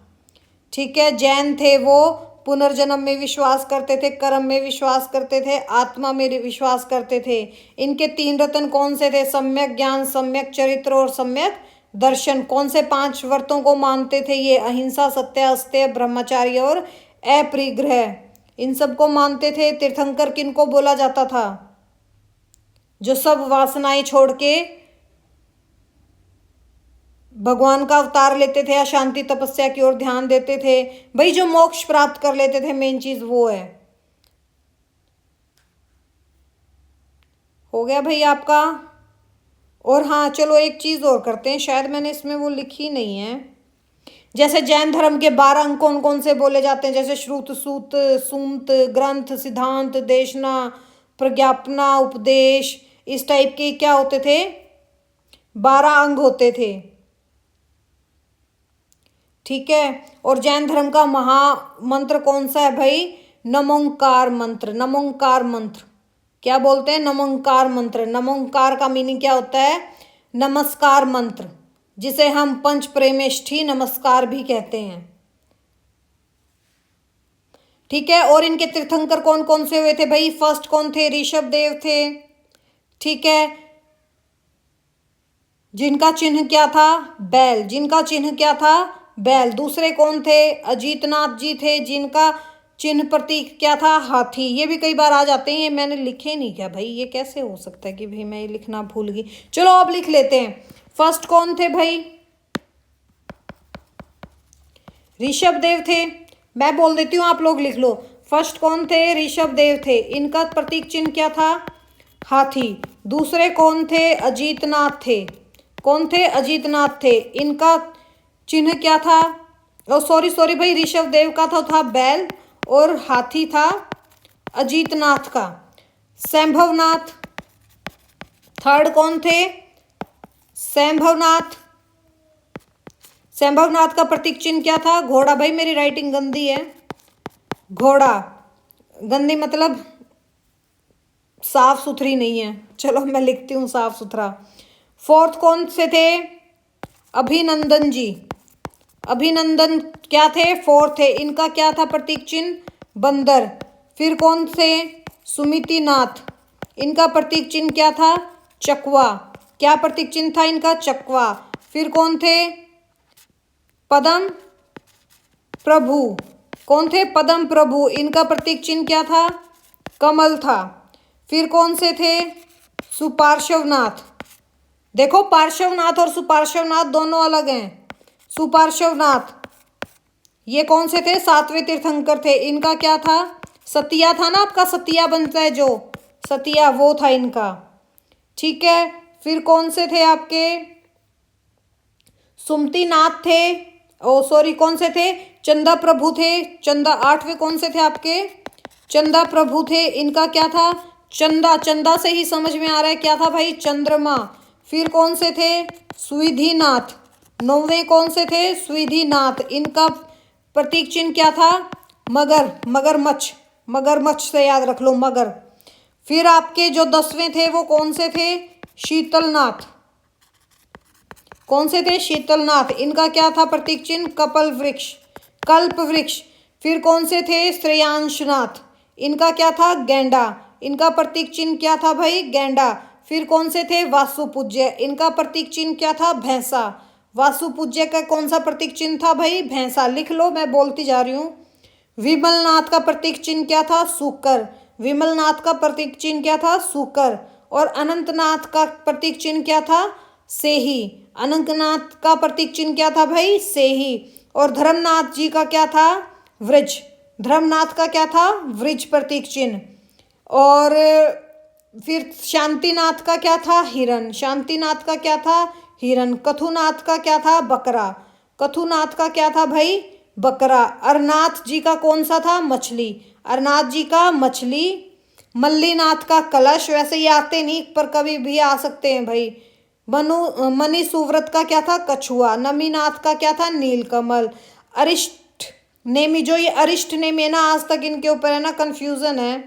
A: ठीक है। जैन थे वो पुनर्जन्म में विश्वास करते थे, कर्म में विश्वास करते थे, आत्मा में विश्वास करते थे। इनके 3 रत्न कौन से थे? सम्यक ज्ञान, सम्यक चरित्र और सम्यक दर्शन। कौन से 5 व्रतों को मानते थे ये? अहिंसा, सत्य, अस्तेय, ब्रह्मचार्य और अपरिग्रह। इन सबको मानते थे। तीर्थंकर किनको बोला जाता था? जो सब वासनाएं छोड़ के भगवान का अवतार लेते थे, अशांति तपस्या की ओर ध्यान देते थे भाई, जो मोक्ष प्राप्त कर लेते थे, मेन चीज वो है। हो गया भाई आपका। और हाँ चलो एक चीज और करते हैं, शायद मैंने इसमें वो लिखी नहीं है। जैसे जैन धर्म के 12 अंग कौन कौन से बोले जाते हैं? जैसे श्रुत, सूत, सूंत, ग्रंथ, सिद्धांत, देशना, प्रज्ञापना, उपदेश, इस टाइप के क्या होते थे? 12 अंग होते थे। ठीक है। और जैन धर्म का महामंत्र कौन सा है भाई? नमोंकार मंत्र। नमोंकार मंत्र क्या बोलते हैं? नमोंकार मंत्र। नमोंकार का मीनिंग क्या होता है? नमस्कार मंत्र, जिसे हम पंच प्रेमेष्ठी नमस्कार भी कहते हैं। ठीक है। और इनके तीर्थंकर कौन कौन से हुए थे भाई? फर्स्ट कौन थे? ऋषभ देव थे। ठीक है। जिनका चिन्ह क्या था? बैल। जिनका चिन्ह क्या था? बैल। दूसरे कौन थे? अजीतनाथ जी थे, जिनका चिन्ह प्रतीक क्या था? हाथी। ये भी कई बार आ जाते हैं, ये मैंने लिखे नहीं क्या भाई? ये कैसे हो सकता है कि भाई मैं ये लिखना भूल गई? चलो अब लिख लेते हैं। फर्स्ट कौन थे भाई? ऋषभ देव थे। मैं बोल देती हूँ, आप लोग लिख लो। फर्स्ट कौन थे? ऋषभ देव थे। इनका प्रतीक चिन्ह क्या था? हाथी। दूसरे कौन थे? अजीतनाथ थे। कौन थे? अजीतनाथ थे। इनका चिन्ह क्या था? ओ सॉरी भाई, ऋषभ देव का था बैल और हाथी था अजीतनाथ का। संभवनाथ। थर्ड कौन थे? संभवनाथ। संभवनाथ का प्रतीक चिन्ह क्या था? घोड़ा। भाई मेरी राइटिंग गंदी है। घोड़ा। गंदी मतलब साफ सुथरी नहीं है। चलो मैं लिखती हूँ साफ सुथरा। फोर्थ कौन से थे? अभिनंदन जी। अभिनंदन क्या थे? फोर्थ थे। इनका क्या था प्रतीक चिन्ह? बंदर। फिर कौन थे? सुमितिनाथ। इनका प्रतीक चिन्ह क्या था? चकवा। क्या प्रतीक चिन्ह था इनका? चकवा। फिर कौन थे? पद्म प्रभु। कौन थे? पद्म प्रभु। इनका प्रतीक चिन्ह क्या था? कमल था। फिर कौन से थे? सुपार्श्वनाथ। देखो पार्श्वनाथ और सुपार्श्वनाथ दोनों अलग हैं। सुपार्श्वनाथ ये कौन से थे? सातवें तीर्थंकर थे। इनका क्या था? सतिया था ना आपका, सतिया बनता है जो, सतिया, वो था इनका। ठीक है। फिर कौन से थे आपके? सुमतिनाथ थे। ओ सॉरी, कौन से थे? चंदा प्रभु थे। चंदा। आठवें कौन से थे आपके? चंदा प्रभु थे। इनका क्या था? चंदा। चंदा से ही समझ में आ रहा है क्या था भाई? चंद्रमा। फिर कौन से थे? सुविधिनाथ। नौवें कौन से थे? सुविधिनाथ। इनका प्रतीक चिन्ह क्या था? मगर। मगरमच्छ। मगरमच्छ से याद रख लो, मगर। फिर आपके जो 10वें थे वो कौन से थे? शीतलनाथ। कौन से थे? शीतलनाथ। इनका क्या था प्रतीक चिन्ह? कपल वृक्ष, कल्प वृक्ष। फिर कौन से थे? श्रेयांशनाथ। इनका क्या था? गेंडा। इनका प्रतीक चिन्ह क्या था भाई? गेंडा। फिर कौन से थे? वासुपूज्य। इनका प्रतीक चिन्ह क्या था? भैंसा। वासुपूज्य का कौन सा प्रतीक चिन्ह था भाई? भैंसा। लिख लो, मैं बोलती जा रही हूँ। विमलनाथ का प्रतीक चिन्ह क्या था? सूकर। विमलनाथ का प्रतीक चिन्ह क्या था? सूकर। और अनंतनाथ का प्रतीक चिन्ह क्या था? सेही। अनंतनाथ का प्रतीक चिन्ह क्या था भाई? सेही। और धर्मनाथ जी का क्या था? वृक्ष। धर्मनाथ का क्या था? वृक्ष प्रतीक चिन्ह। और फिर शांतिनाथ का क्या था? हिरण। शांतिनाथ का क्या था? हिरण। कथुनाथ का क्या था? बकरा। कथुनाथ का क्या था भाई? बकरा। अरनाथ जी का कौन सा था? मछली। अरनाथ जी का मछली। मल्लीनाथ का कलश। वैसे ये आते नहीं पर कभी भी आ सकते हैं भाई। मणि सुव्रत का क्या था? कछुआ। नमीनाथ का क्या था? नीलकमल। अरिष्ट नेमी, जो ये अरिष्ट नेमी है ना, आज तक इनके ऊपर है ना कंफ्यूजन है।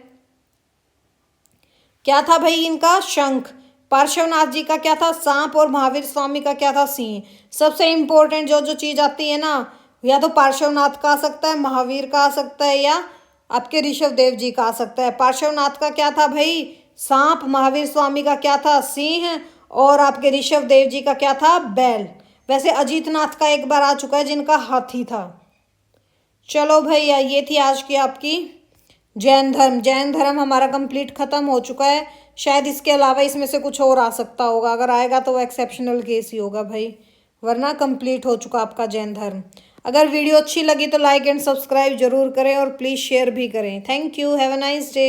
A: क्या था भाई इनका? शंख। पार्श्वनाथ जी का क्या था? सांप। और महावीर स्वामी का क्या था? सिंह। सबसे इंपॉर्टेंट जो जो चीज आती है ना, या तो पार्श्वनाथ का आ सकता है, महावीर का आ सकता है, या आपके ऋषभ देव जी का आ सकता है। पार्श्वनाथ का क्या था भाई? सांप। महावीर स्वामी का क्या था? सिंह। और आपके ऋषभ देव जी का क्या था? बैल। वैसे अजीतनाथ का एक बार आ चुका है, जिनका हाथी था। चलो भैया, ये थी आज की आपकी जैन धर्म हमारा कंप्लीट खत्म हो चुका है। शायद इसके अलावा इसमें से कुछ और आ सकता होगा, अगर आएगा तो वो एक्सेप्शनल केस ही होगा भाई, वरना कंप्लीट हो चुका आपका जैन धर्म। अगर वीडियो अच्छी लगी तो लाइक एंड सब्सक्राइब जरूर करें और प्लीज़ शेयर भी करें। Thank you, have a nice day.